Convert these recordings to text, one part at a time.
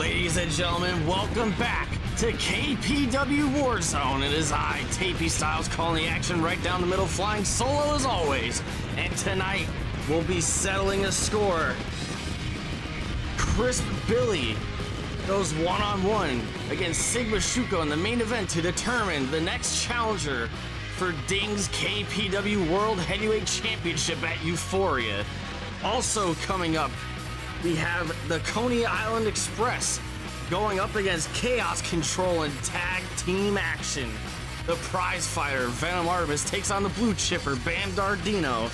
Ladies and gentlemen, welcome back to KPW War Zone. It is I, Tapey Styles, calling the action right down the middle, flying solo as always. And tonight, we'll be settling a score. Crisp Billy goes one-on-one against Sigma Shuko in the main event to determine the next challenger for Ding's KPW World Heavyweight Championship at Euphoria. Also coming up, we have the Coney Island Express going up against Chaos Control in tag team action. The prize fighter, Venom Artemis, takes on the blue chipper, Bam Dardino.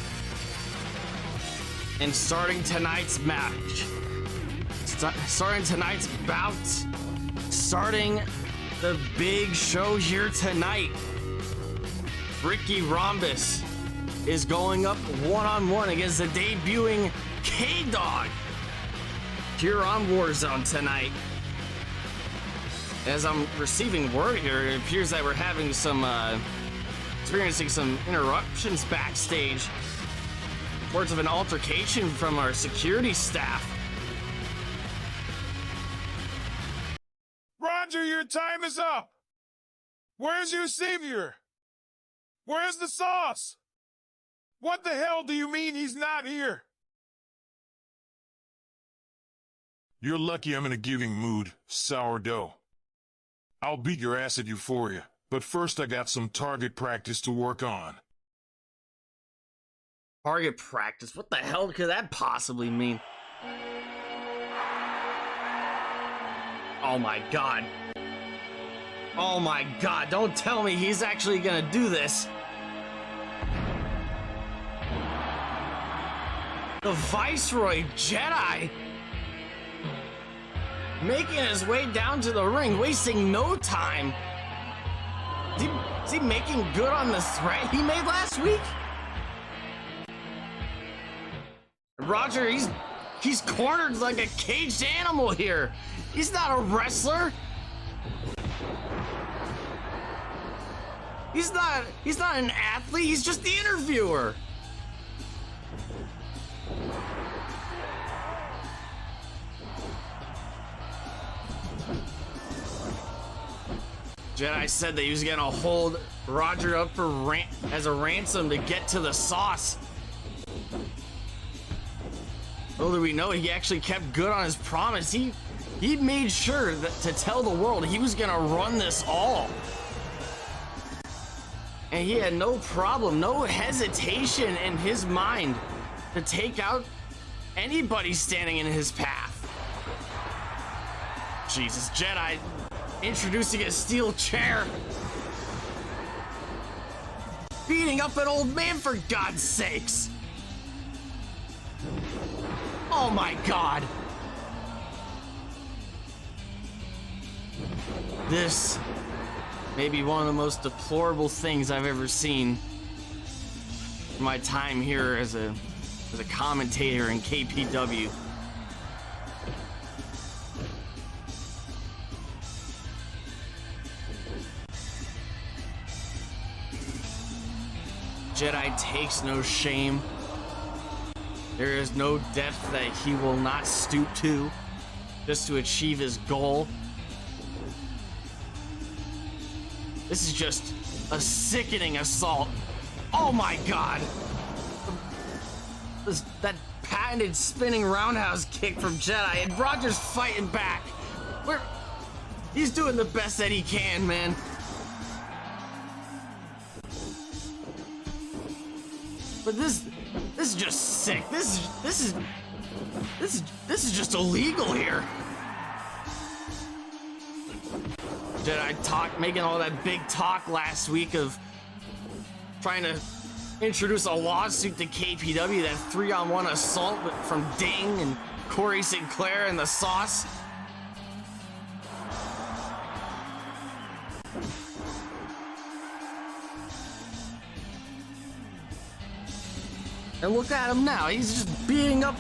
And starting tonight's match, starting tonight's bout, starting the big show here tonight, Ricky Rhombus is going up one-on-one against the debuting K-Dog here on Warzone tonight. As I'm receiving word here, it appears that we're having some, experiencing some interruptions backstage. Reports of an altercation from our security staff. Roger, your time is up. Where's your savior? Where's the sauce? What the hell do you mean he's not here? You're lucky I'm in a giving mood, sourdough. I'll beat your ass at Euphoria, but first I got some target practice to work on. Target practice? What the hell could that possibly mean? Oh my god. Oh my god, don't tell me he's actually gonna do this. The Viceroy Jedi making his way down to the ring, wasting no time. Is he making good on the threat he made last week? Roger, he's cornered like a caged animal here. He's not a wrestler. He's not an athlete, he's just the interviewer. Jedi said that he was gonna hold Roger up for as a ransom to get to the sauce. Little do we know, he actually kept good on his promise. He made sure that to tell the world he was gonna run this all. And he had no problem, no hesitation in his mind to take out anybody standing in his path. Jesus, Jedi introducing a steel chair. Beating up an old man, for God's sakes. Oh my god. This may be one of the most deplorable things I've ever seen in my time here as a commentator in KPW. Jedi takes no shame. There is no depth that he will not stoop to just to achieve his goal. This is just a sickening assault. Oh my god! That patented spinning roundhouse kick from Jedi, and Roger's fighting back. He's doing the best that he can, man. But this is just sick. This is just illegal here. Jedi making all that big talk last week of trying to introduce a lawsuit to KPW, that 3-on-1 assault from Ding and Corey Sinclair and the Sauce. And look at him now, he's just beating up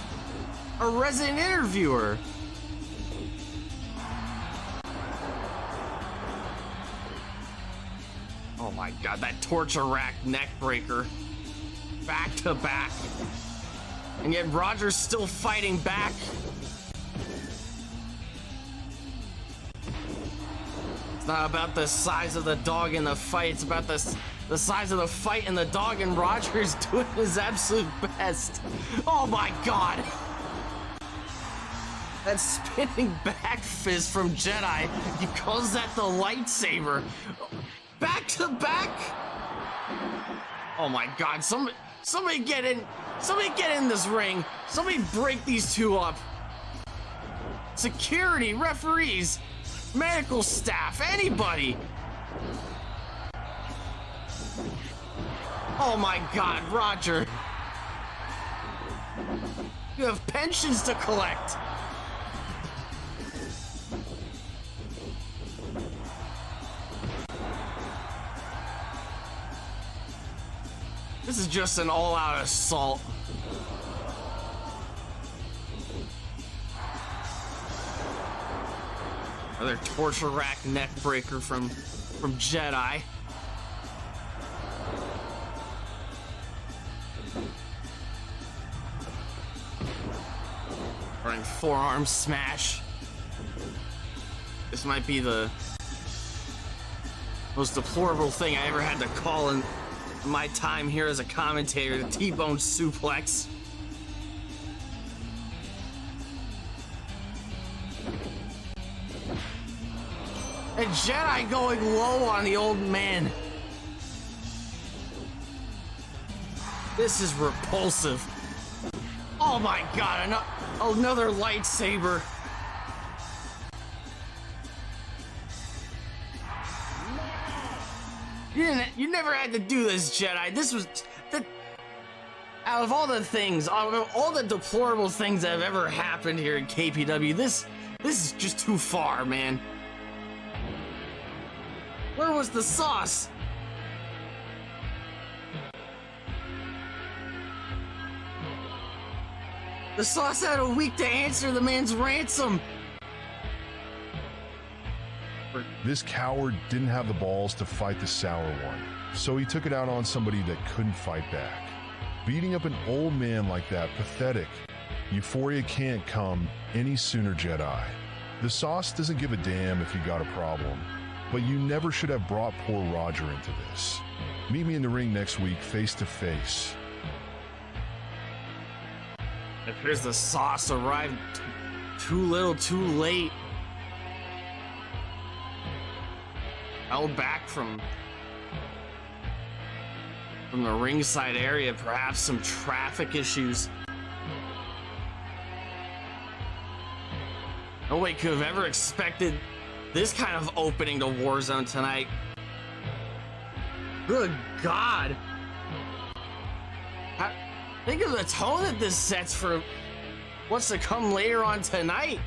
a resident interviewer. Oh my god, that torture rack neck breaker. Back to back. And yet Roger's still fighting back. Not about the size of the dog in the fight. It's about the size of the fight and the dog, and Roger's doing his absolute best. Oh my God. That spinning back fist from Jedi. He calls that the lightsaber. Back to back. Oh my God. Somebody get in. Somebody get in this ring. Somebody break these two up. Security, referees, medical staff, anybody. Oh my God, Roger. You have pensions to collect. This is just an all-out assault. Another torture rack neck breaker from Jedi. Running forearm smash. This might be the most deplorable thing I ever had to call in my time here as a commentator, the T-bone suplex. And Jedi going low on the old man. This is repulsive. Oh my God, another lightsaber. You never had to do this, Jedi. This was out of all the things, out of all the deplorable things that have ever happened here in KPW, this is just too far, man. Where was the sauce? The sauce had a week to answer the man's ransom. This coward didn't have the balls to fight the sour one, so he took it out on somebody that couldn't fight back. Beating up an old man like that, pathetic. Euphoria can't come any sooner, Jedi. The sauce doesn't give a damn if you got a problem, but you never should have brought poor Roger into this. Meet me in the ring next week, face to face. It appears the sauce arrived too little, too late. Held back from the ringside area, perhaps some traffic issues. Nobody could have ever expected this kind of opening to Warzone tonight. Good God. Think of the tone that this sets for what's to come later on tonight.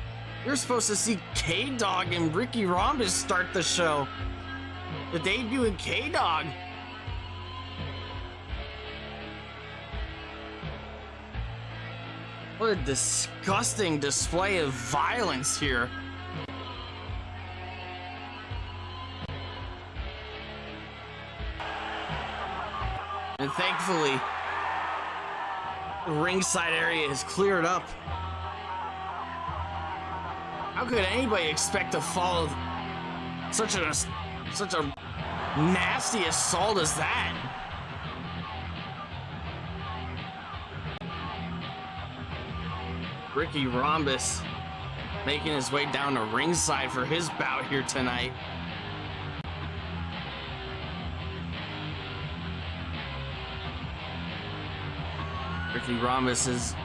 You're supposed to see K-Dog and Ricky Rhombus start the show. The debut in K-Dog. What a disgusting display of violence here. And thankfully, the ringside area is cleared up. How could anybody expect to follow such a nasty assault as that? Ricky Rhombus making his way down to ringside for his bout here tonight. Ricky Rhombus has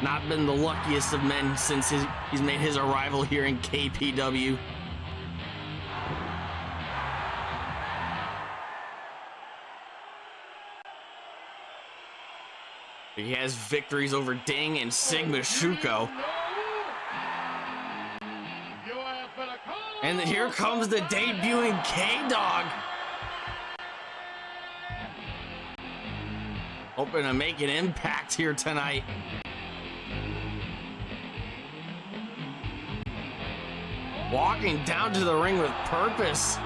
not been the luckiest of men since he's made his arrival here in KPW. He has victories over Ding and Sigma Shuko. And then here comes the debuting K-Dog. Hoping to make an impact here tonight. Walking down to the ring with purpose.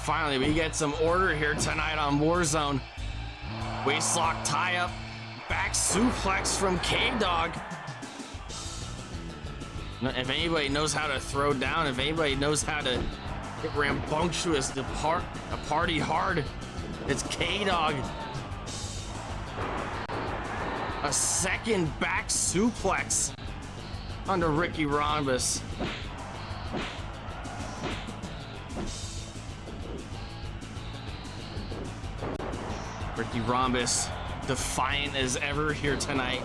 Finally, we get some order here tonight on Warzone. Waistlock tie up, back suplex from K-Dog. If anybody knows how to throw down, if anybody knows how to get rambunctious, to party hard, it's K-Dog. A second back suplex onto Ricky Rhombus. Ricky Rhombus, defiant as ever here tonight,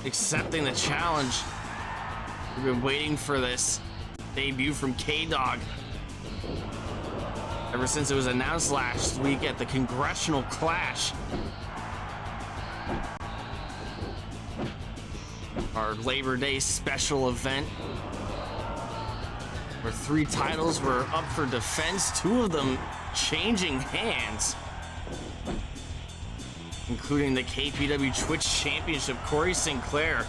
accepting the challenge. We've been waiting for this debut from K-Dog ever since it was announced last week at the Congressional Clash. Our Labor Day special event where 3 titles were up for defense, 2 of them changing hands, including the KPW Twitch Championship. Corey Sinclair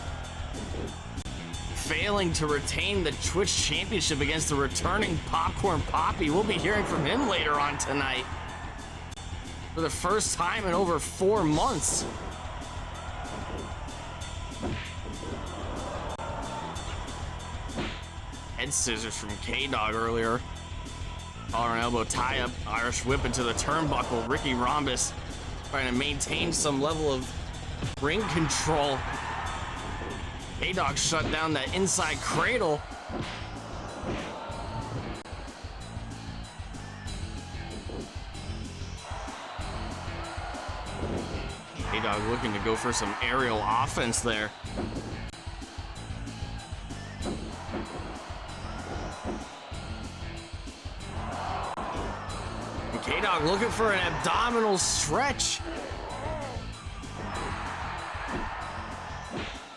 failing to retain the Twitch Championship against the returning Popcorn Poppy. We'll be hearing from him later on tonight for the first time in over 4 months. Head scissors from K-Dog earlier. Collar and elbow tie up, Irish whip into the turnbuckle. Ricky Rhombus trying to maintain some level of ring control. K-Dog shut down that inside cradle. K-Dog looking to go for some aerial offense there. K-Dog looking for an abdominal stretch.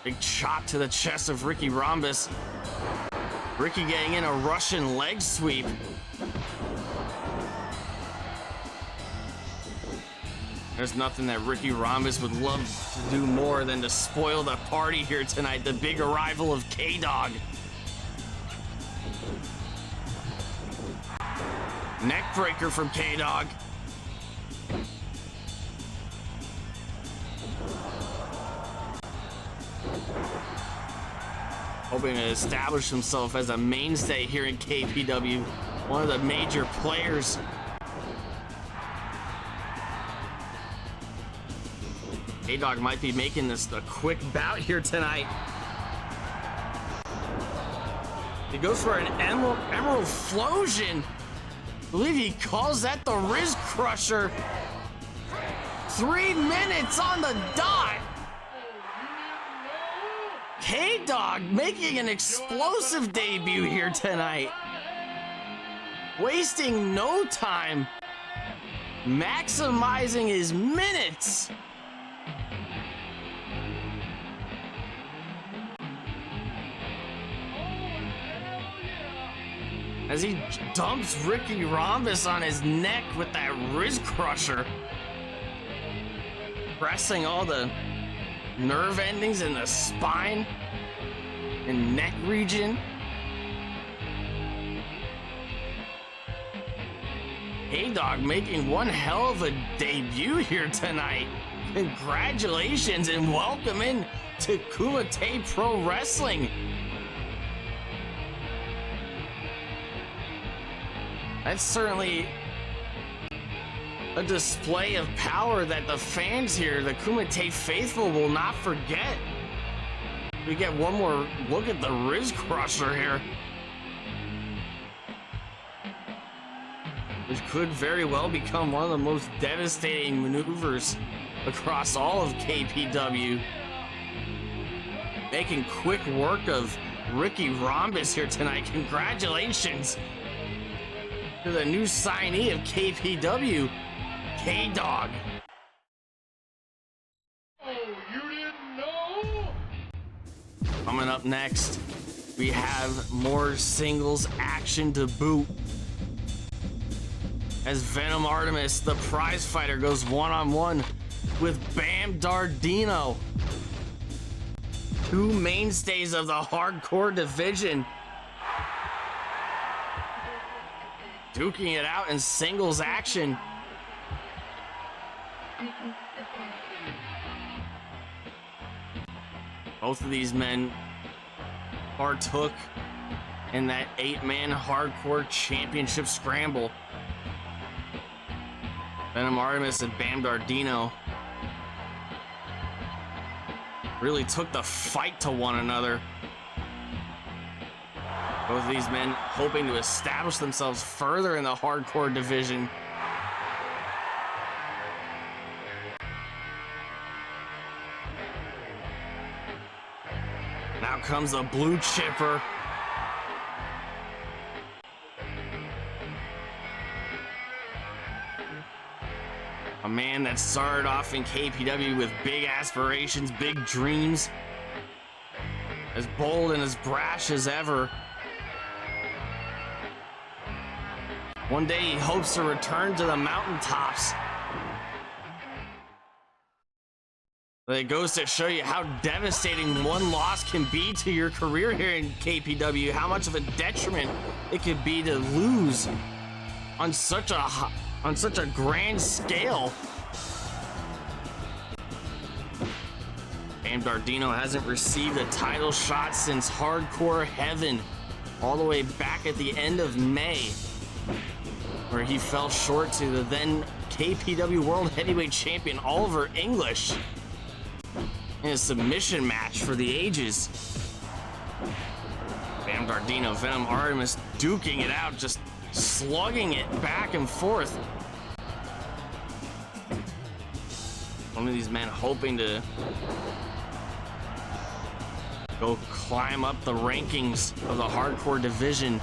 Big chop to the chest of Ricky Rhombus. Ricky getting in a Russian leg sweep. There's nothing that Ricky Rhombus would love to do more than to spoil the party here tonight. The big arrival of K-Dog. Neck breaker from K-Dog. Hoping to establish himself as a mainstay here in KPW, one of the major players. K-Dog might be making this a quick bout here tonight. He goes for an Emerald Flosion. I believe he calls that the Riz Crusher. 3 minutes on the dot. K-Dog making an explosive debut here tonight. Wasting no time. Maximizing his minutes. As he dumps Ricky Rhombus on his neck with that Riz Crusher. Pressing all the nerve endings in the spine and neck region. K-Dog making one hell of a debut here tonight. Congratulations and welcome in to Kumite Pro Wrestling. That's certainly a display of power that the fans here, the Kumite faithful, will not forget. We get one more look at the Riz Crusher here, which could very well become one of the most devastating maneuvers across all of KPW. Making quick work of Ricky Rhombus here tonight. Congratulations to the new signee of KPW, K-Dog. Oh, you didn't know? Coming up next, we have more singles action to boot. As Venom Artemis, the prize fighter, goes one-on-one with Bam Dardino. 2 mainstays of the hardcore division. duking it out in singles action. Both of these men partook in that 8-man hardcore championship scramble. Venom Artemis and Bam Dardino really took the fight to one another. Both of these men hoping to establish themselves further in the hardcore division. Now comes the blue chipper. A man that started off in KPW with big aspirations, big dreams. As bold and as brash as ever. One day he hopes to return to the mountaintops. But it goes to show you how devastating one loss can be to your career here in KPW. How much of a detriment it could be to lose on such a grand scale. Bam Dardino hasn't received a title shot since Hardcore Heaven, all the way back at the end of May, where he fell short to the then KPW World Heavyweight Champion Oliver English in a submission match for the ages. Bam Dardino, Venom Artemis duking it out, just slugging it back and forth. One of these men hoping to go climb up the rankings of the hardcore division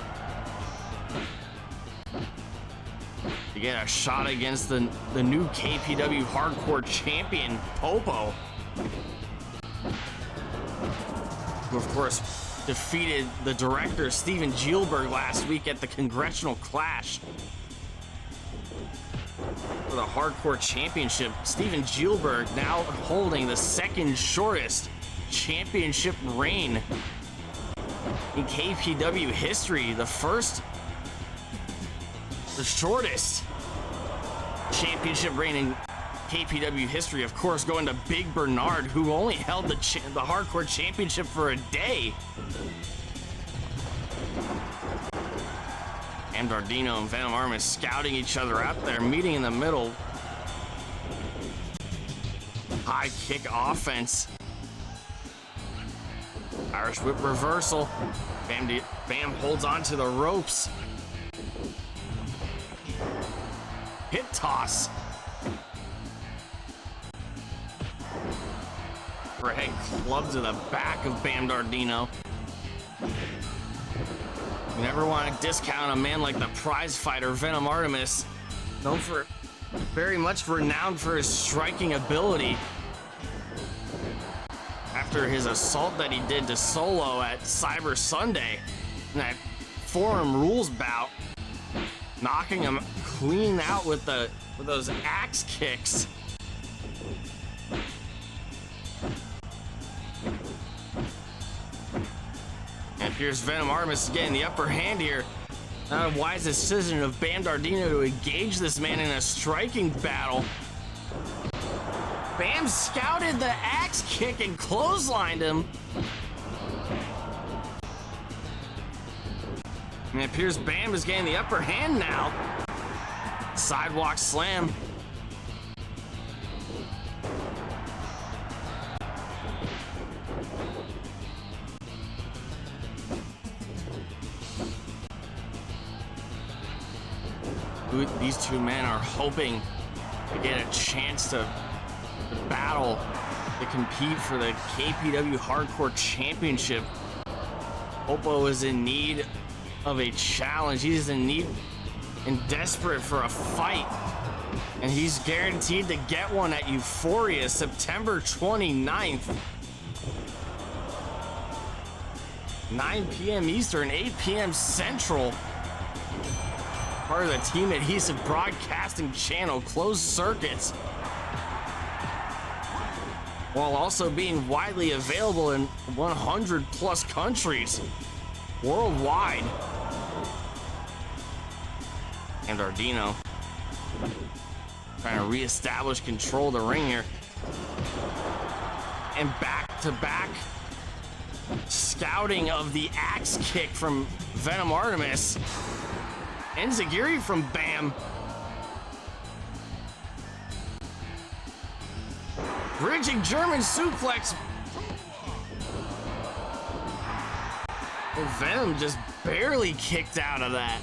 to get a shot against the new KPW hardcore champion, Popo, who of course defeated the director Steven Gielberg last week at the Congressional Clash for the hardcore championship. Steven Gielberg now holding the second shortest championship reign in KPW history. The shortest championship reign in KPW history, of course, going to Big Bernard, who only held the hardcore championship for a day. Bam Dardino and Venom Artemis scouting each other out there, meeting in the middle. High kick offense. Irish whip reversal. Bam holds on to the ropes. Hip toss. Overhead club to the back of Bam Dardino. You never want to discount a man like the prize fighter Venom Artemis, known for very much renowned for his striking ability. After his assault that he did to Solo at Cyber Sunday, in that Forum Rules bout, knocking him clean out with those axe kicks. And here's Venom Artemis getting the upper hand here. Not a wise decision of Bam Dardino to engage this man in a striking battle. Bam scouted the axe kick and clotheslined him. And it appears Bam is getting the upper hand now. Sidewalk slam. These two men are hoping to get a chance to battle, to compete for the KPW Hardcore Championship. Popo is in need of a challenge. He's in need and desperate for a fight. And he's guaranteed to get one at Euphoria September 29th. 9 p.m. Eastern, 8 p.m. Central. Part of the Team Adhesive Broadcasting channel, closed circuits, while also being widely available in 100 plus countries worldwide. And Dardino trying to reestablish control of the ring here. And back-to-back scouting of the axe kick from Venom Artemis. Enziguri from Bam. Bridging German suplex. And Venom just barely kicked out of that.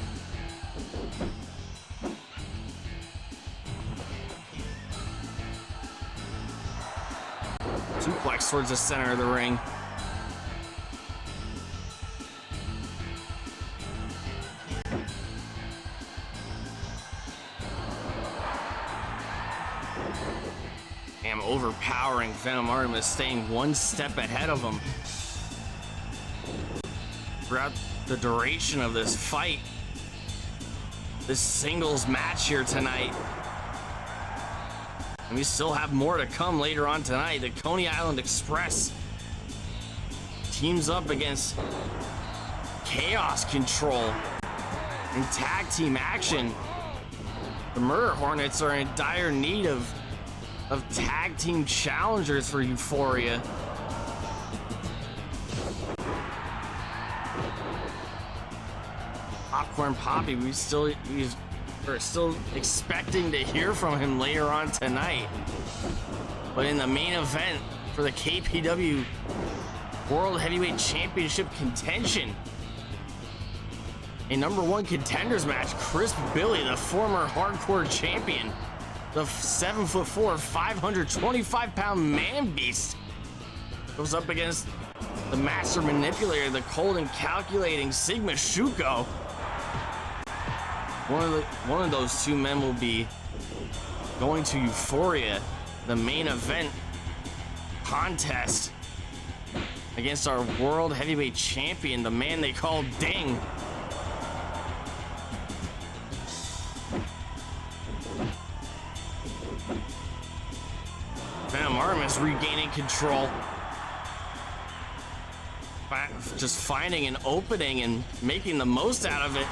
Suplex towards the center of the ring. Damn, overpowering Venom Artemis, staying one step ahead of him. Throughout the duration of this fight, this singles match here tonight. And we still have more to come later on tonight. The Coney Island Express teams up against Chaos Control in tag team action. The Murder Hornets are in dire need of tag team challengers for Euphoria. Popcorn Poppy, we're still expecting to hear from him later on tonight. But in the main event for the KPW World Heavyweight Championship contention, a #1 contenders match, Chris Billy, the former hardcore champion, the 7'4", 525-pound man beast, goes up against the master manipulator, the cold and calculating Sigma Shuko. One of those two men will be going to Euphoria, the main event contest, against our world heavyweight champion, the man they call Ding. Venom Artemis regaining control. Just finding an opening and making the most out of it.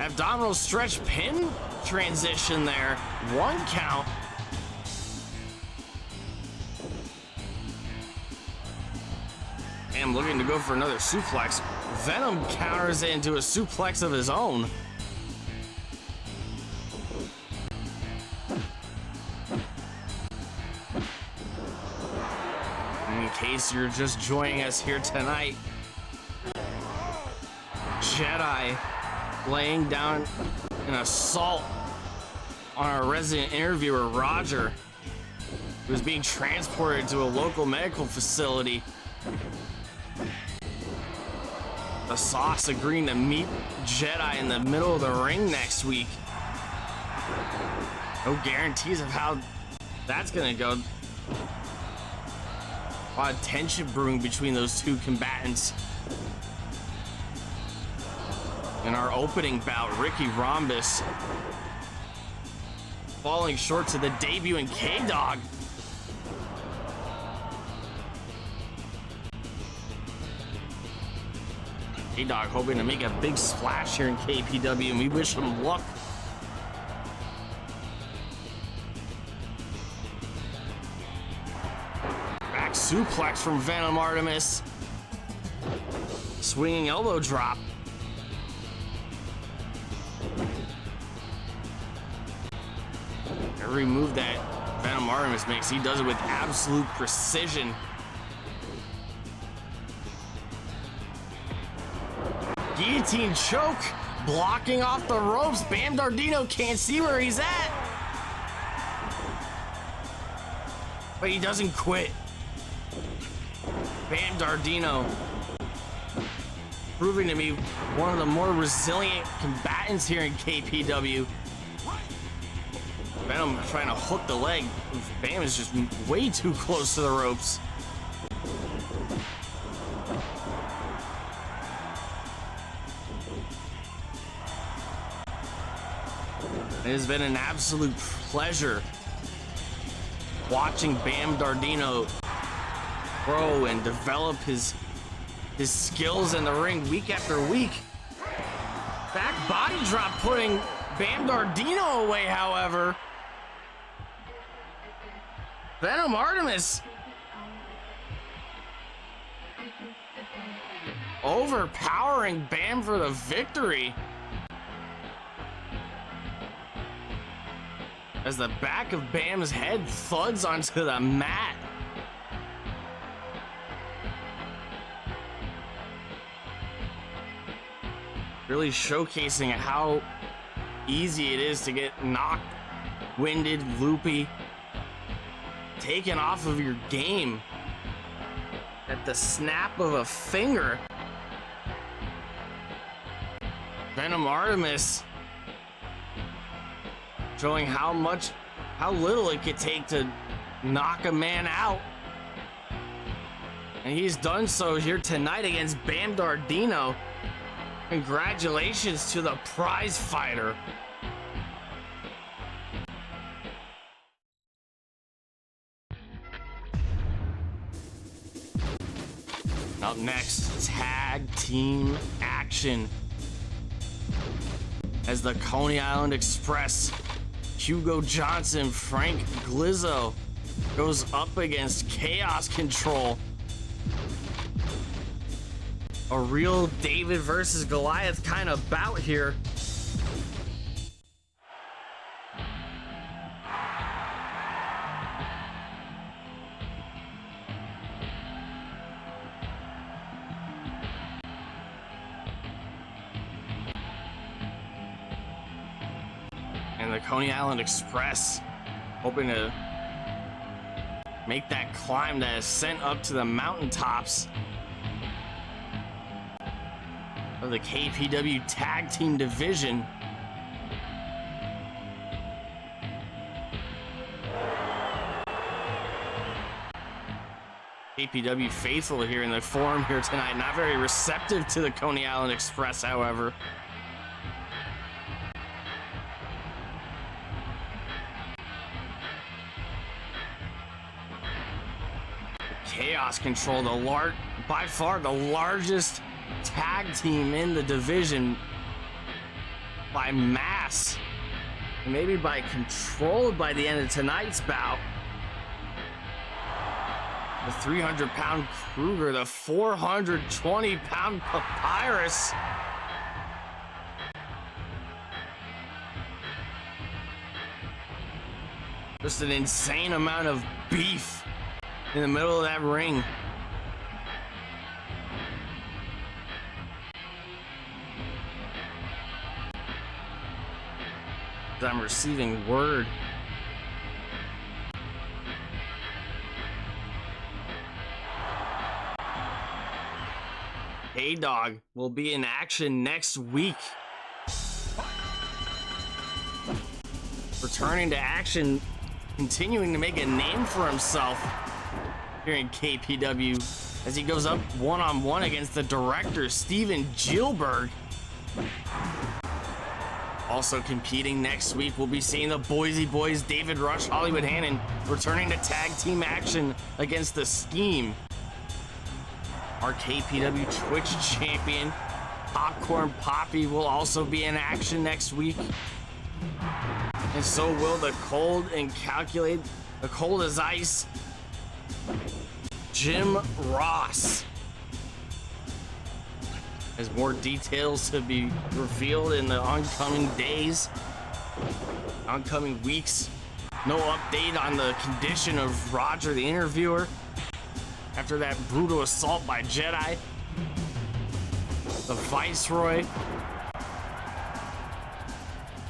Abdominal stretch pin transition there. 1 count. And looking to go for another suplex. Venom counters it into a suplex of his own. In case you're just joining us here tonight, Jedi laying down an assault on our resident interviewer, Roger, who was being transported to a local medical facility. The Sauce agreeing to meet Jedi in the middle of the ring next week. No guarantees of how that's gonna go. A lot of tension brewing between those two combatants. In our opening bout, Ricky Rhombus falling short to the debuting K-Dog. K-Dog hoping to make a big splash here in KPW, and we wish him luck. Back suplex from Venom Artemis. Swinging elbow drop. Every move that Venom Artemis makes, he does it with absolute precision. Guillotine choke, blocking off the ropes. Bam Dardino can't see where he's at. But he doesn't quit. Bam Dardino proving to be one of the more resilient combatants here in KPW. Venom trying to hook the leg. Bam is just way too close to the ropes. It has been an absolute pleasure watching Bam Dardino grow and develop his skills in the ring week after week. Back body drop putting Bam Dardino away, however. Venom Artemis overpowering Bam for the victory. As the back of Bam's head thuds onto the mat. Really showcasing how easy it is to get knocked, winded, loopy, taken off of your game at the snap of a finger. Venom Artemis showing how little it could take to knock a man out. And he's done so here tonight against Bam Dardino. Congratulations to the prize fighter. Up next, tag team action. As the Coney Island Express, Hugo Johnson, Frank Glizzo goes up against Chaos Control. A real David versus Goliath kind of bout here. And the Coney Island Express hoping to make that climb, that ascent up to the mountaintops of the KPW Tag Team Division. KPW faithful here in the forum here tonight, not very receptive to the Coney Island Express, however. Chaos Control, by far the largest tag team in the division by mass, maybe by control by the end of tonight's bout. The 300-pound Kruger, the 420-pound Papyrus. Just an insane amount of beef in the middle of that ring. I'm receiving word. Dog will be in action next week. Returning to action, continuing to make a name for himself here in KPW as he goes up one-on-one against the director, Steven Gilbert. Also competing next week, we'll be seeing the Boise Boys, David Rush, Hollywood Hannon, returning to tag team action against the Scheme. Our KPW Twitch champion, Popcorn Poppy, will also be in action next week. And so will the cold as ice, Jim Ross. As more details to be revealed in the oncoming days, oncoming weeks. No update on the condition of Roger the Interviewer after that brutal assault by Jedi. The Viceroy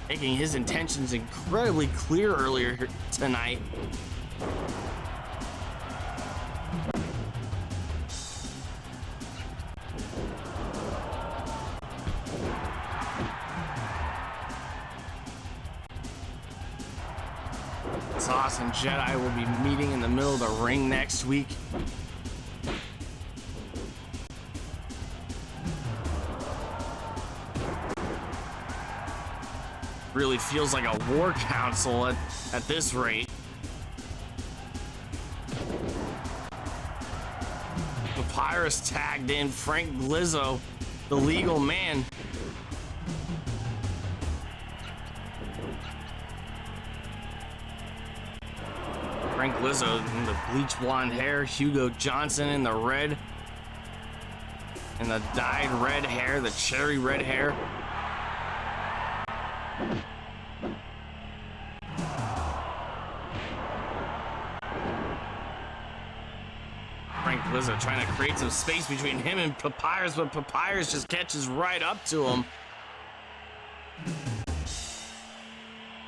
making his intentions incredibly clear earlier tonight. Sauce and Jedi will be meeting in the middle of the ring next week. Really feels like a war council at this rate. Papyrus tagged in, Frank Glizzo, the legal man. Frank Lizzo in the bleach blonde hair, Hugo Johnson in the red, and the dyed red hair, the cherry red hair. Frank Lizzo trying to create some space between him and Papyrus, but Papyrus just catches right up to him.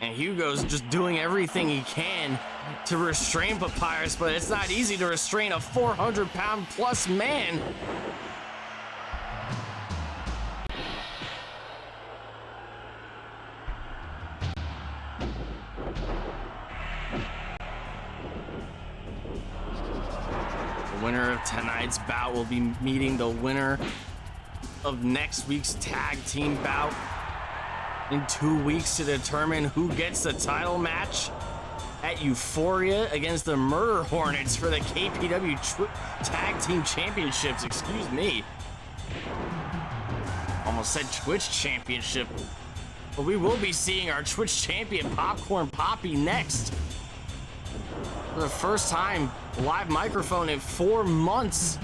And Hugo's just doing everything he can to restrain Papyrus, but it's not easy to restrain a 400-pound plus man. The winner of tonight's bout will be meeting the winner of next week's tag team bout in 2 weeks to determine who gets the title match at Euphoria against the Murder Hornets for the KPW Tag Team Championships. Excuse me. Almost said Twitch Championship. But we will be seeing our Twitch champion Popcorn Poppy next. For the first time, live microphone in 4 months.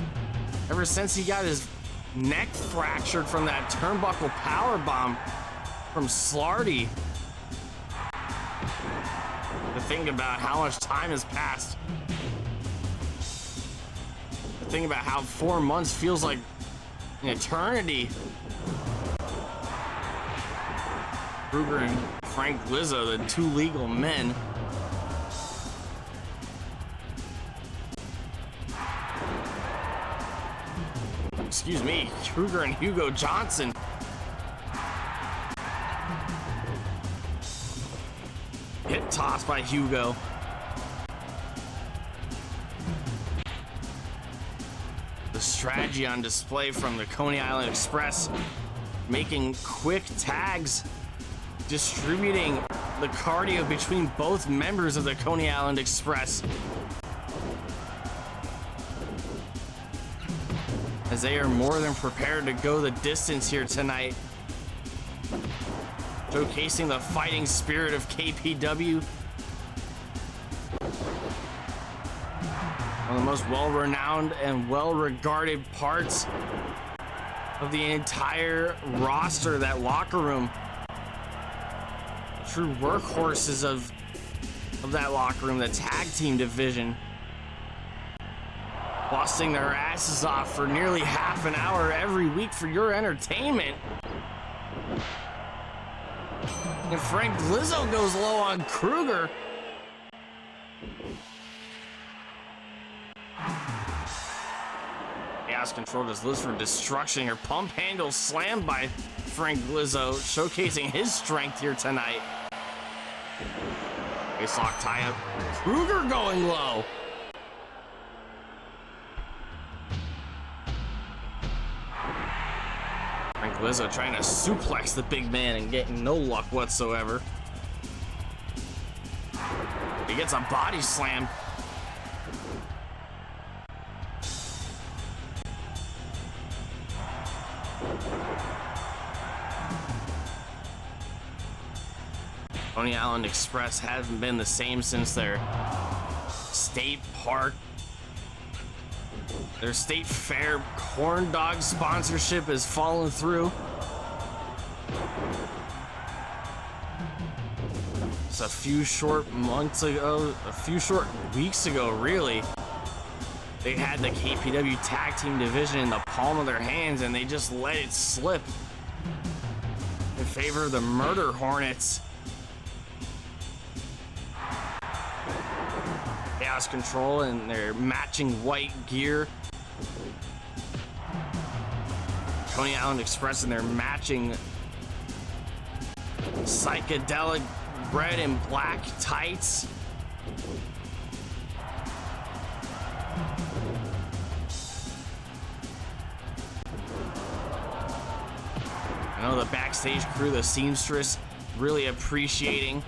Ever since he got his neck fractured from that turnbuckle powerbomb from Slarty. To think about how much time has passed. To think about how 4 months feels like an eternity. Kruger and Frank Lizzo, the two legal men. Excuse me, Kruger and Hugo Johnson. Hip toss by Hugo. The strategy on display from the Coney Island Express, making quick tags, distributing the cardio between both members of the Coney Island Express, as they are more than prepared to go the distance here tonight, showcasing the fighting spirit of KPW. One of the most well-renowned and well-regarded parts of the entire roster, that locker room. True workhorses of that locker room, the tag team division. Busting their asses off for nearly half an hour every week for your entertainment. And Frank Lizzo goes low on Kruger. Chaos Control just lives for destruction. Her pump handle slammed by Frank Lizzo, showcasing his strength here tonight. Facelock tie up. Kruger going low. Frank Lizzo trying to suplex the big man and getting no luck whatsoever. He gets a body slam. Coney Island Express hasn't been the same since their State Fair corn dog sponsorship has fallen through. It's a few short weeks ago, really. They had the KPW tag team division in the palm of their hands and they just let it slip in favor of the Murder Hornets. Chaos Control in their matching white gear. Coney Island Express in their matching psychedelic red and black tights. I know the backstage crew, the seamstress, really appreciating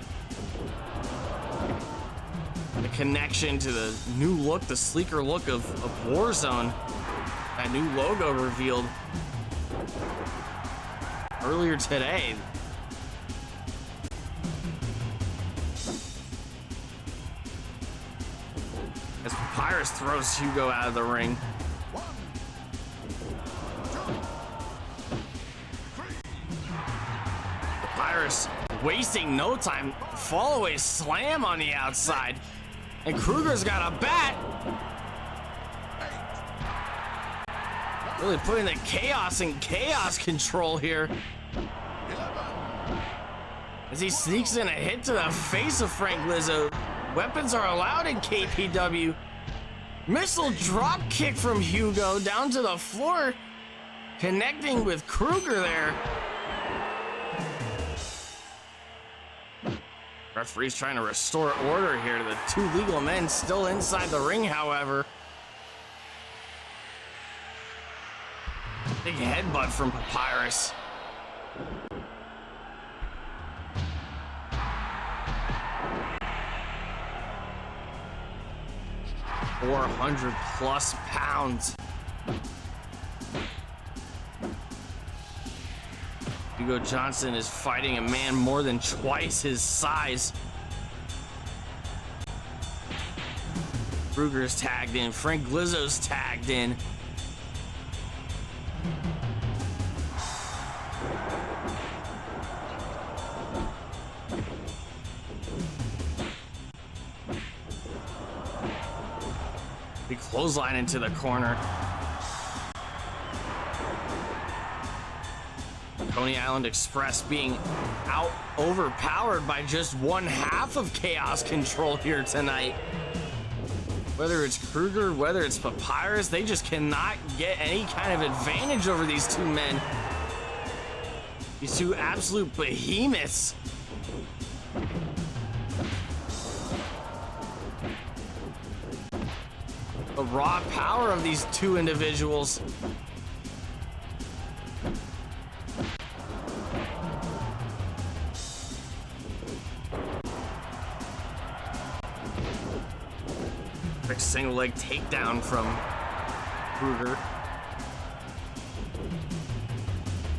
the connection to the new look, the sleeker look of Warzone. That new logo revealed earlier today. Papyrus throws Hugo out of the ring. Papyrus wasting no time. Fall away slam on the outside. And Kruger's got a bat. Really putting the chaos in chaos control here. As he sneaks in a hit to the face of Frank Lizzo. Weapons are allowed in KPW. Missile drop kick from Hugo down to the floor. Connecting with Kruger there. Referee's trying to restore order here to the two legal men still inside the ring, however. Big headbutt from Papyrus. +400 pounds. Hugo Johnson is fighting a man more than twice his size. Kruger's tagged in. Frank Lizzo's tagged in. Big clothesline into the corner. Coney Island Express being overpowered by just one half of Chaos Control here tonight. Whether it's Kruger, whether it's Papyrus, they just cannot get any kind of advantage over these two men. These two absolute behemoths. The raw power of these two individuals. Quick single leg takedown from Kruger.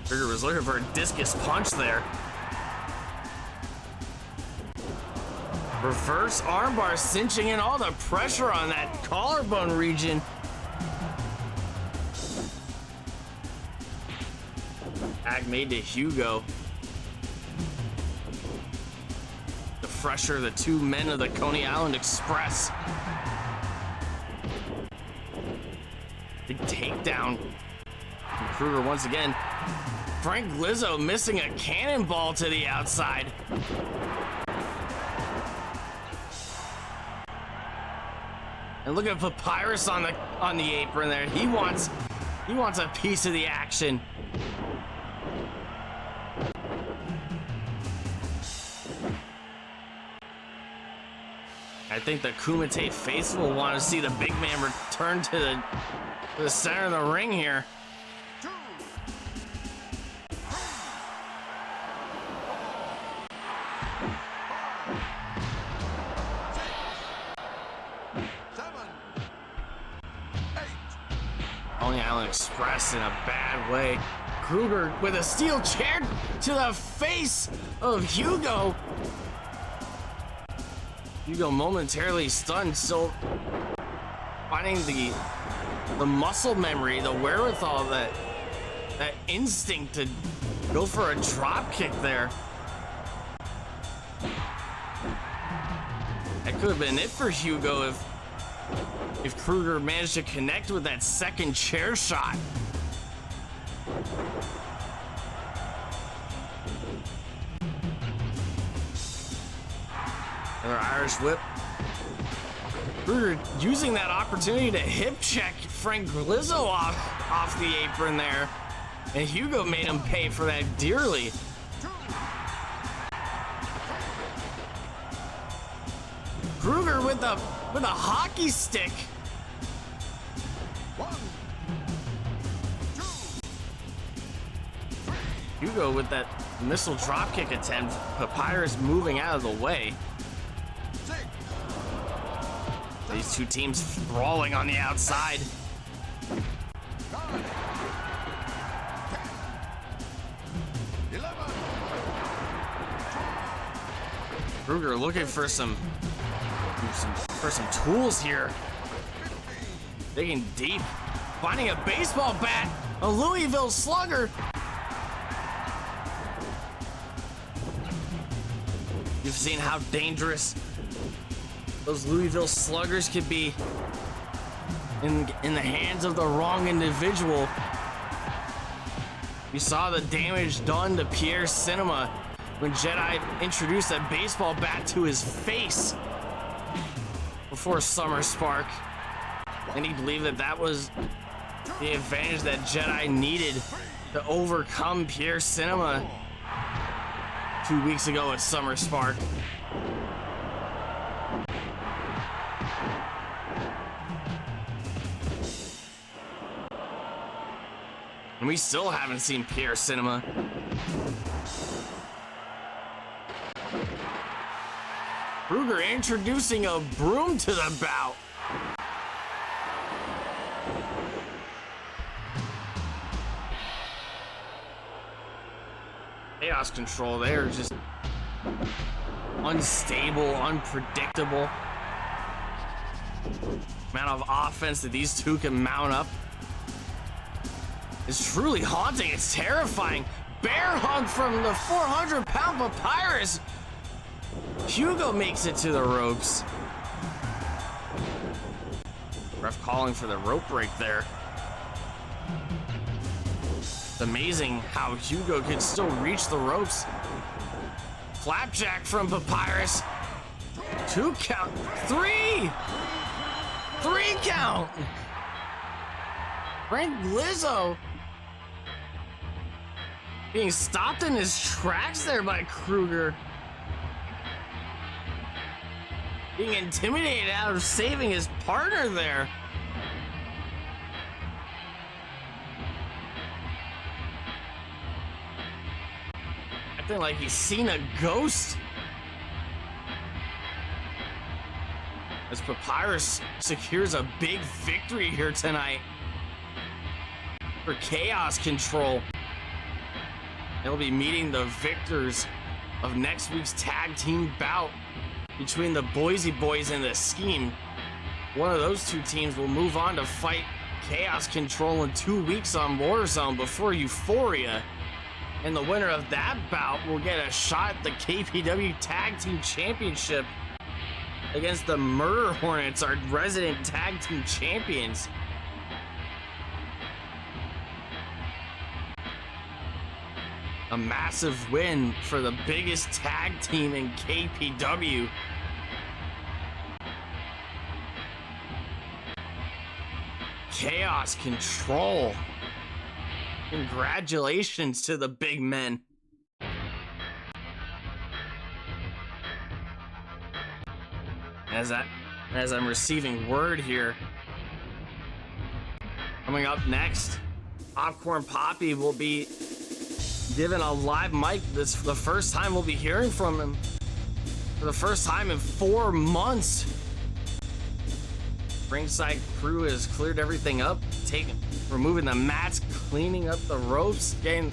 Kruger was looking for a discus punch there. Reverse armbar cinching in all the pressure on that collarbone region. Tag made to Hugo. The fresher, the two men of the Coney Island Express. Big takedown from Kruger once again. Frank Lizzo missing a cannonball to the outside. And look at Papyrus on the apron there. He wants a piece of the action. I think the Kumite faithful want to see the big man return to the center of the ring here. Coney Island Express in a bad way. Kruger with a steel chair to the face of Hugo. Hugo momentarily stunned, still finding the muscle memory, the wherewithal, that instinct to go for a drop kick there. That could have been it for Hugo if Kruger managed to connect with that second chair shot. Another Irish whip. Kruger using that opportunity to hip check Frank Lizzo off the apron there. And Hugo made him pay for that dearly. Kruger with a hockey stick. Hugo with that missile dropkick attempt. Papyrus moving out of the way. These two teams brawling on the outside. Kruger looking for some tools here. Digging deep, finding a baseball bat, a Louisville Slugger. You've seen how dangerous those Louisville Sluggers could be in the hands of the wrong individual. You saw the damage done to Pierre Cinema when Jedi introduced that baseball bat to his face before Summer Spark. And he believed that that was the advantage that Jedi needed to overcome Pierre Cinema 2 weeks ago at Summer Spark. And we still haven't seen Pierre Cinema. Kruger introducing a broom to the bout. Chaos control there, just unstable, unpredictable. Amount of offense that these two can mount up is truly haunting. It's terrifying. Bear hug from the 400-pound Papyrus. Hugo makes it to the ropes. Ref calling for the rope break there. It's amazing how Hugo could still reach the ropes. Flapjack from Papyrus. 2 count. 3! 3 count! Frank Lizzo being stopped in his tracks there by Kruger. Being intimidated out of saving his partner there. Acting like he's seen a ghost. As Papyrus secures a big victory here tonight for Chaos Control. They'll be meeting the victors of next week's tag team bout between the Boise Boys and the Scheme. One of those two teams will move on to fight Chaos Control in 2 weeks on War Zone before Euphoria. And the winner of that bout will get a shot at the KPW Tag Team Championship against the Murder Hornets, our resident tag team champions. A massive win for the biggest tag team in KPW. Chaos Control. Congratulations to the big men. As I'm receiving word here, coming up next, Popcorn Poppy will be given a live mic. This the first time we'll be hearing from him for the first time in 4 months. Ringside crew has cleared everything up, removing the mats, cleaning up the ropes, getting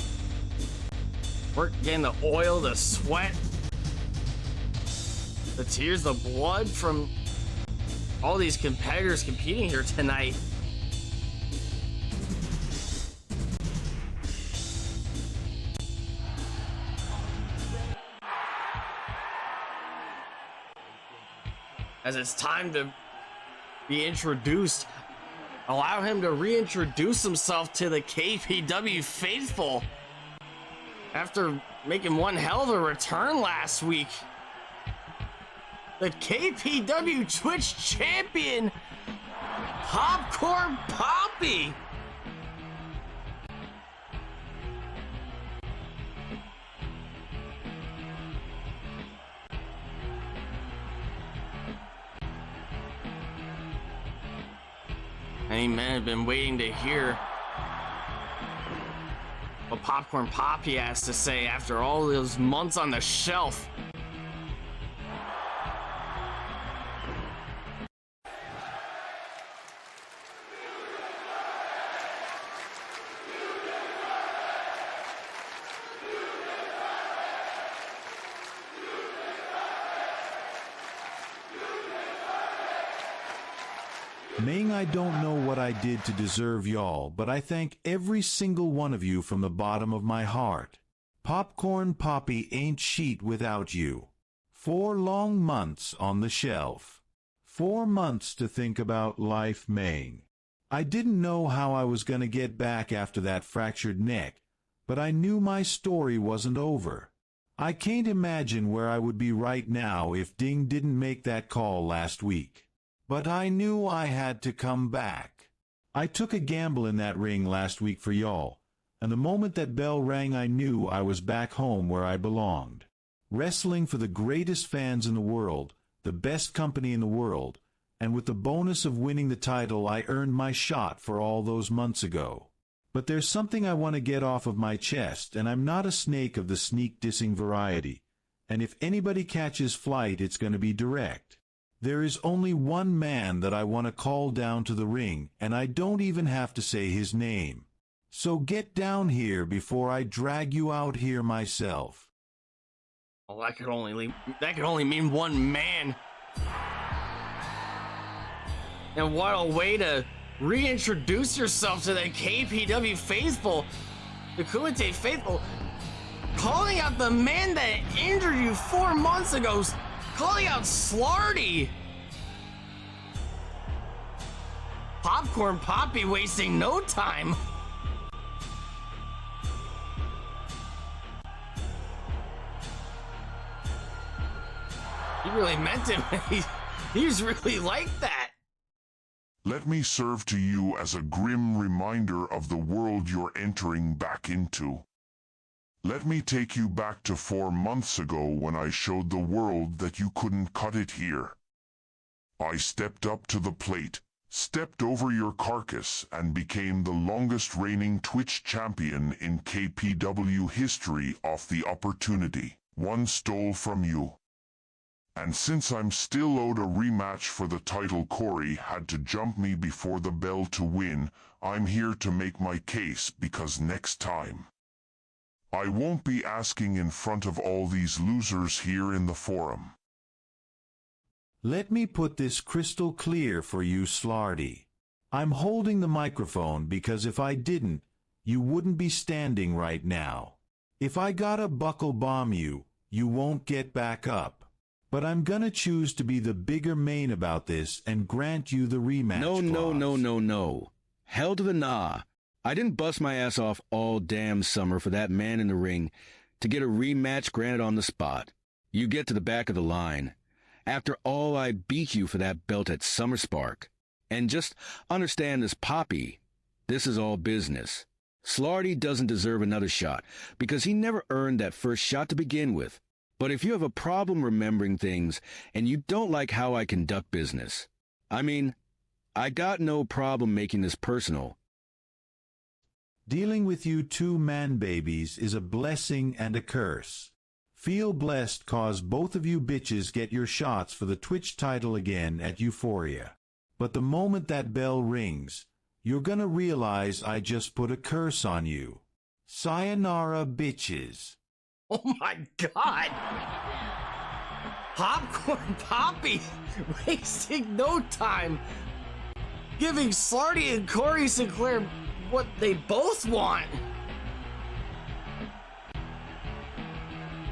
the oil, the sweat, the tears, the blood from all these competitors competing here tonight. As it's time to be introduced, allow him to reintroduce himself to the KPW faithful after making one hell of a return last week. The KPW Twitch champion, Popcorn Poppy. Many men have been waiting to hear what Popcorn Poppy has to say after all those months on the shelf. Ming, I don't know what I did to deserve y'all, but I thank every single one of you from the bottom of my heart. Popcorn Poppy ain't sheet without you. 4 long months on the shelf. 4 months to think about life, Ming. I didn't know how I was going to get back after that fractured neck, but I knew my story wasn't over. I can't imagine where I would be right now if Ding didn't make that call last week. But I knew I had to come back. I took a gamble in that ring last week for y'all, and the moment that bell rang I knew I was back home where I belonged. Wrestling for the greatest fans in the world, the best company in the world, and with the bonus of winning the title I earned my shot for all those months ago. But there's something I want to get off of my chest, and I'm not a snake of the sneak dissing variety, and if anybody catches flight it's going to be direct. There is only one man that I want to call down to the ring, and I don't even have to say his name. So get down here before I drag you out here myself. Well, that could only mean one man. And what a way to reintroduce yourself to the KPW faithful, the Kumite faithful, calling out the man that injured you 4 months ago, calling out Slarty. Popcorn Poppy wasting no time. He really meant it. He's really like that. Let me serve to you as a grim reminder of the world you're entering back into. Let me take you back to 4 months ago when I showed the world that you couldn't cut it here. I stepped up to the plate, stepped over your carcass, and became the longest reigning Twitch champion in KPW history off the opportunity one stole from you. And since I'm still owed a rematch for the title Corey had to jump me before the bell to win, I'm here to make my case because next time I won't be asking in front of all these losers here in the forum. Let me put this crystal clear for you, Slarty. I'm holding the microphone because if I didn't, you wouldn't be standing right now. If I gotta buckle bomb you, you won't get back up. But I'm gonna choose to be the bigger main about this and grant you the rematch clause. No. Hell to the nah. I didn't bust my ass off all damn summer for that man in the ring to get a rematch granted on the spot. You get to the back of the line. After all, I beat you for that belt at Summer Spark. And just understand this, Poppy. This is all business. Slarty doesn't deserve another shot because he never earned that first shot to begin with. But if you have a problem remembering things and you don't like how I conduct business, I mean, I got no problem making this personal. Dealing with you two man-babies is a blessing and a curse. Feel blessed cause both of you bitches get your shots for the Twitch title again at Euphoria. But the moment that bell rings, you're gonna realize I just put a curse on you. Sayonara, bitches. Oh my god! Popcorn Poppy wasting no time, giving Slarty and Corey Sinclair what they both want.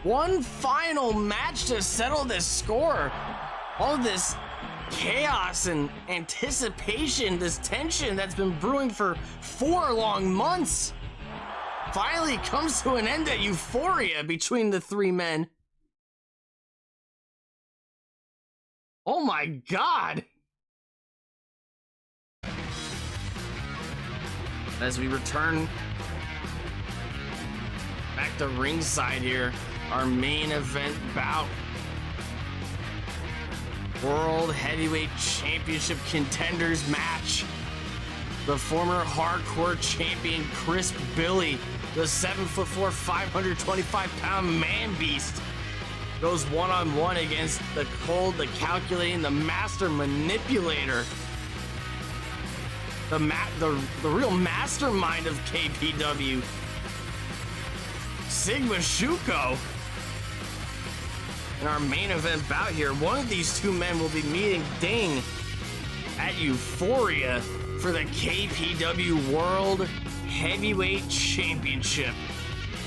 One final match to settle this score. All this chaos and anticipation, this tension that's been brewing for 4 long months, finally comes to an end at Euphoria between the 3 men. Oh my god! As we return back to ringside here, our main event bout. World Heavyweight Championship Contenders match. The former hardcore champion Chris Billy, the 7'4", 525-pound man beast, goes one-on-one against the cold, the calculating, the master manipulator, the real mastermind of KPW, Sigma Shuko. In our main event bout here, one of these 2 men will be meeting Ding at Euphoria for the KPW World Heavyweight Championship.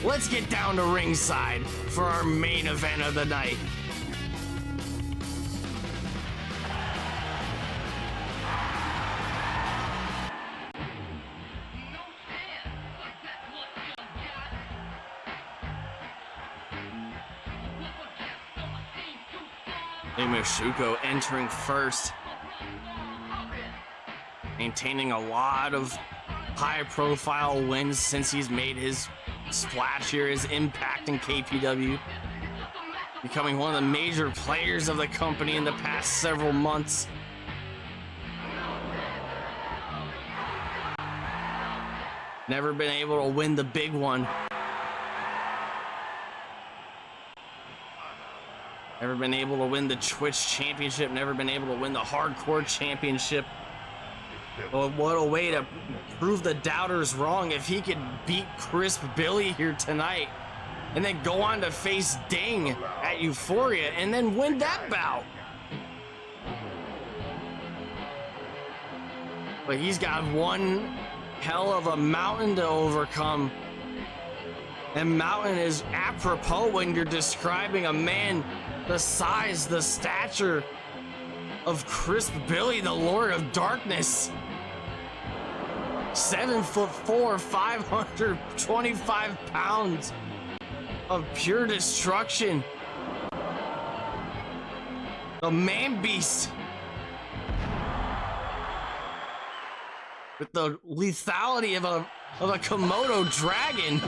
Let's get down to ringside for our main event of the night. Shuko entering first, maintaining a lot of high-profile wins since he's made his splash here, his impact in KPW, becoming one of the major players of the company in the past several months. Never been able to win the big one. Never been able to win the Twitch Championship, never been able to win the Hardcore Championship. Well, what a way to prove the doubters wrong if he could beat Crisp Billy here tonight and then go on to face Ding at Euphoria and then win that bout. But he's got one hell of a mountain to overcome. And mountain is apropos when you're describing a man the size, the stature of Crisp Billy, the Lord of Darkness. 7'4", 525 pounds of pure destruction. The man beast. With the lethality of a Komodo dragon.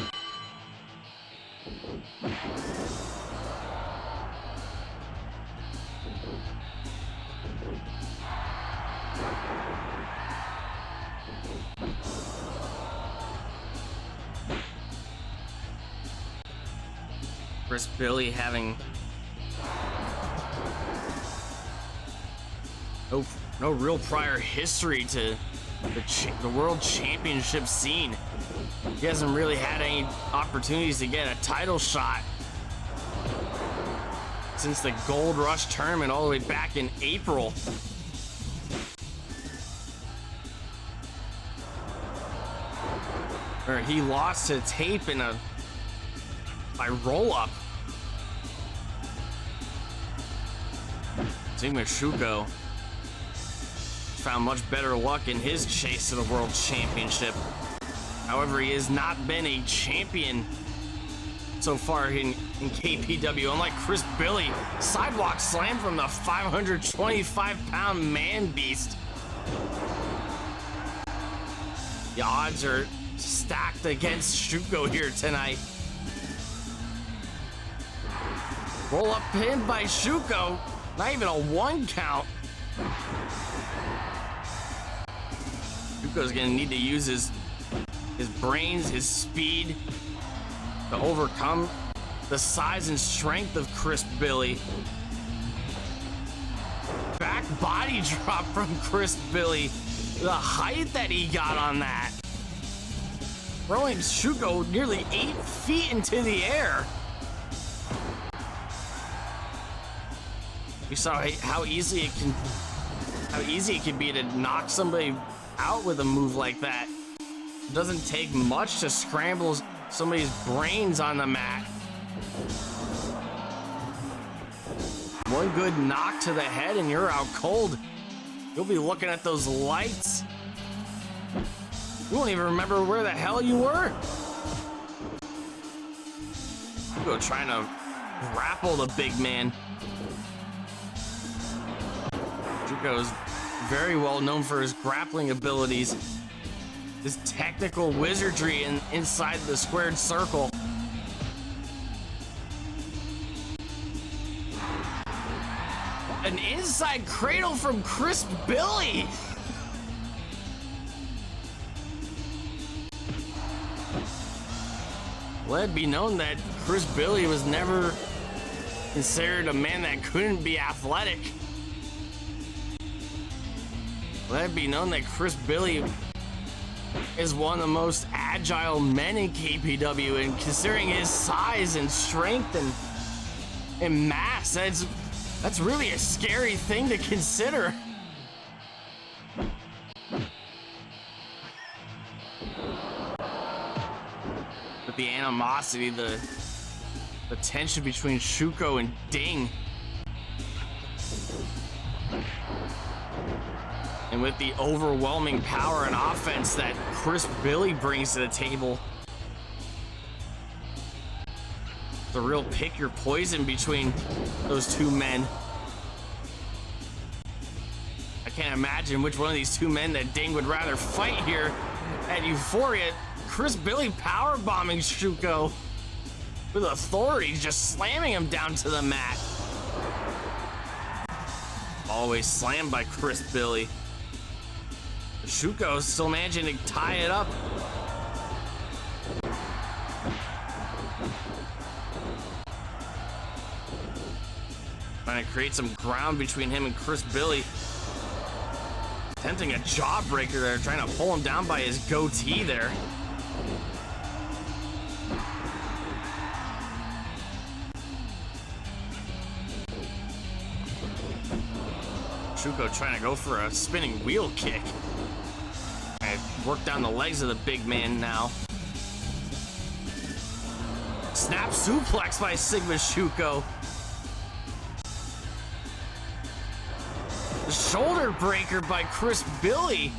Chris Billy having no real prior history to the world championship scene. He hasn't really had any opportunities to get a title shot since the Gold Rush tournament all the way back in April. Where he lost to Tape by roll-up. Sigma Shuko found much better luck in his chase to the World Championship. However, he has not been a champion so far in KPW. Unlike Chris Billy, sidewalk slam from the 525-pound man beast. The odds are stacked against Shuko here tonight. Roll up pin by Shuko. Not even a 1 count. Shuko's gonna need to use his brains, his speed to overcome the size and strength of Chris Billy. Back body drop from Chris Billy. The height that he got on that. Throwing Shuko nearly 8 feet into the air. You saw how easy it can be to knock somebody out with a move like that. It doesn't take much to scramble somebody's brains on the mat. One good knock to the head and you're out cold. You'll be looking at those lights. You won't even remember where the hell you were. Go trying to grapple the big man. Shuko is very well known for his grappling abilities, his technical wizardry inside the squared circle. An inside cradle from Crisp Billy. Let it be known that Chris Billy was never considered a man that couldn't be athletic. Let it be known that Chris Billy is one of the most agile men in KPW, and considering his size and strength and mass, that's really a scary thing to consider. the animosity, the tension between Shuko and Ding. And with the overwhelming power and offense that Chris Billy brings to the table, the real pick your poison between those two men. I can't imagine which one of these two men that Ding would rather fight here at Euphoria. Chris Billy powerbombing Shuko with authority, just slamming him down to the mat. Always slammed by Chris Billy. Shuko still managing to tie it up. Trying to create some ground between him and Chris Billy. Attempting a jawbreaker there, trying to pull him down by his goatee there. Shuko trying to go for a spinning wheel kick. Trying to work down the legs of the big man now. Snap suplex by Sigma Shuko. The shoulder breaker by Chris Billy.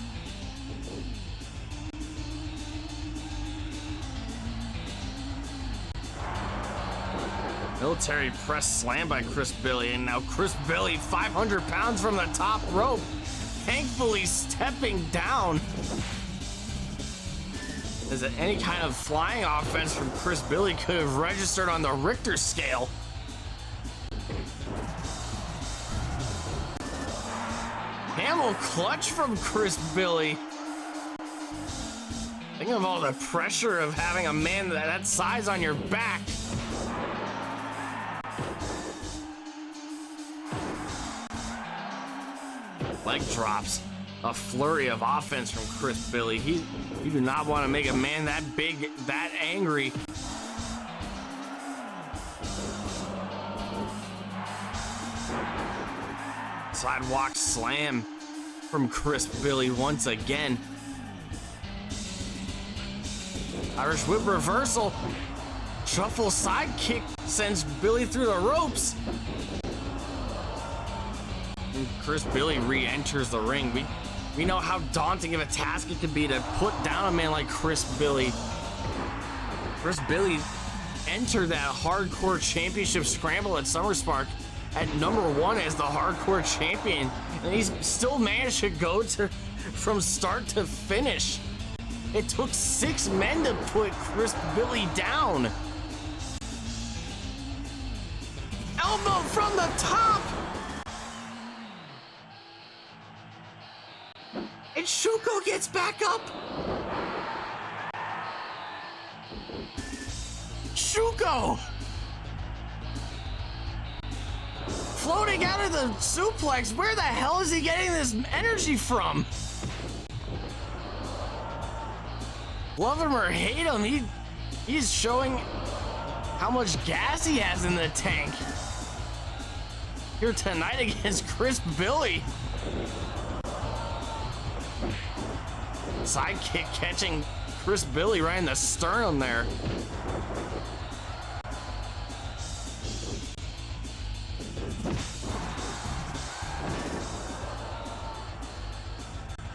Military press slam by Chris Billy, and now Chris Billy, 500 pounds from the top rope, thankfully stepping down. As any kind of flying offense from Chris Billy could have registered on the Richter scale. Camel clutch from Chris Billy. Think of all the pressure of having a man that size on your back. Leg drops. A flurry of offense from Chris Billy. You do not want to make a man that big, that angry. Sidewalk slam from Chris Billy once again. Irish whip reversal. Shuffle side kick sends Billy through the ropes. And Chris Billy re-enters the ring. We know how daunting of a task it could be to put down a man like Chris Billy. Chris Billy entered that hardcore championship scramble at SummerSpark at #1 as the hardcore champion, and he's still managed to go from start to finish. It took 6 men to put Chris Billy down. Elbow from the top. And Shuko gets back up. Shuko! Floating out of the suplex. Where the hell is he getting this energy from? Love him or hate him, he's showing how much gas he has in the tank. Here tonight against Chris Billy. Sidekick catching Chris Billy right in the sternum there.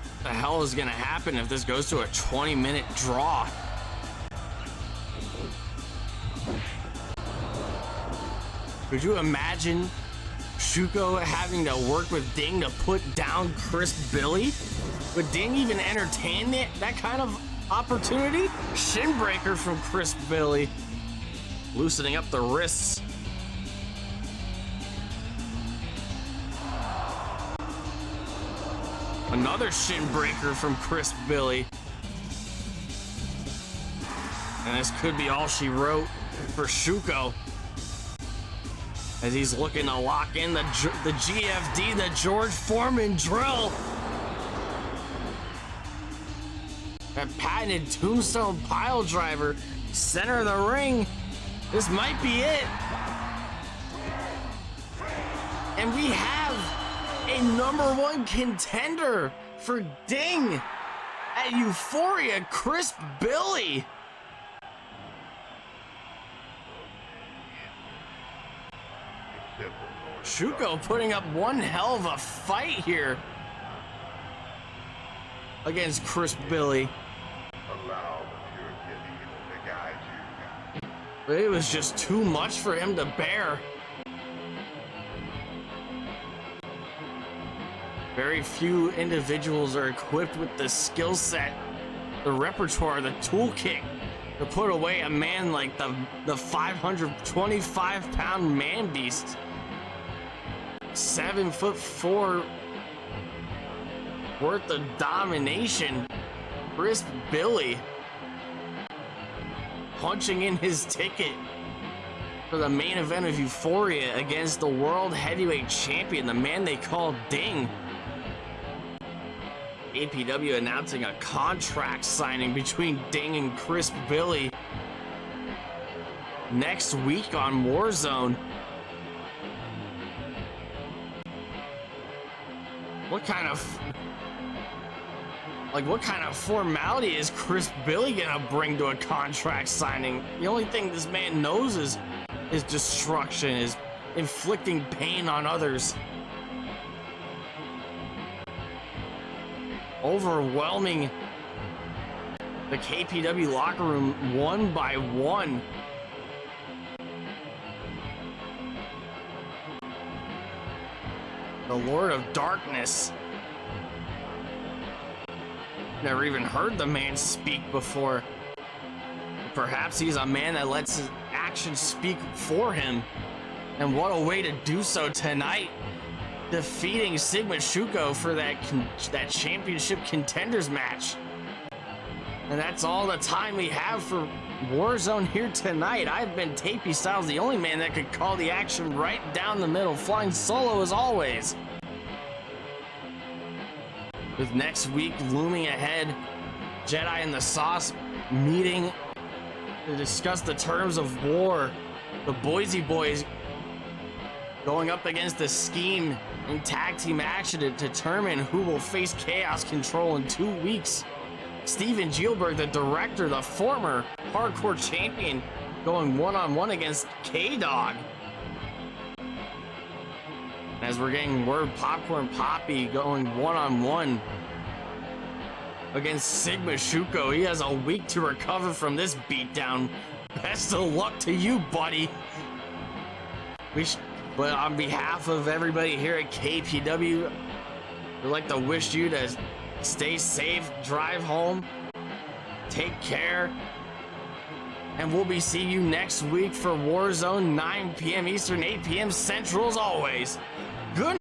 What the hell is gonna happen if this goes to a 20-minute draw? Could you imagine Shuko having to work with Ding to put down Chris Billy? Would Ding even entertain that kind of opportunity? Shin breaker from Chris Billy. Loosening up the wrists. Another shin breaker from Chris Billy. And this could be all she wrote for Shuko, as he's looking to lock in the GFD, the George Foreman drill. That patented tombstone pile driver, center of the ring. This might be it. And we have a #1 contender for Ding at Euphoria, Chris Billy. Shuko putting up one hell of a fight here against Chris Billy. But it was just too much for him to bear. Very few individuals are equipped with the skill set, the repertoire, the toolkit to put away a man like the 525-pound man beast. 7'4" worth of domination. Chris Billy punching in his ticket for the main event of Euphoria against the World Heavyweight Champion, the man they call Ding. KPW announcing a contract signing between Ding and Chris Billy next week on War Zone. What kind of formality is Chris Billy gonna bring to a contract signing? The only thing this man knows is destruction, is inflicting pain on others. Overwhelming the KPW locker room one by one. The Lord of Darkness. Never even heard the man speak before. Perhaps he's a man that lets his actions speak for him. And what a way to do so tonight. Defeating Sigma Shuko for that championship contenders match. And that's all the time we have for Warzone here tonight. I've been Tapey Styles, the only man that could call the action right down the middle, flying solo as always. With next week looming ahead, Jedi and the Sauce meeting to discuss the terms of war. The Boise Boys going up against the Scheme in tag team action to determine who will face Chaos Control in 2 weeks. Steven Gielberg, the director, the former hardcore champion, going one-on-one against K-Dog. As we're getting word, Popcorn Poppy going one-on-one against Sigma Shuko. He has a week to recover from this beatdown. Best of luck to you, buddy. But on behalf of everybody here at KPW, we'd like to wish you to stay safe, drive home, take care, and we'll be seeing you next week for Warzone, 9 p.m. Eastern, 8 p.m. Central as always. Good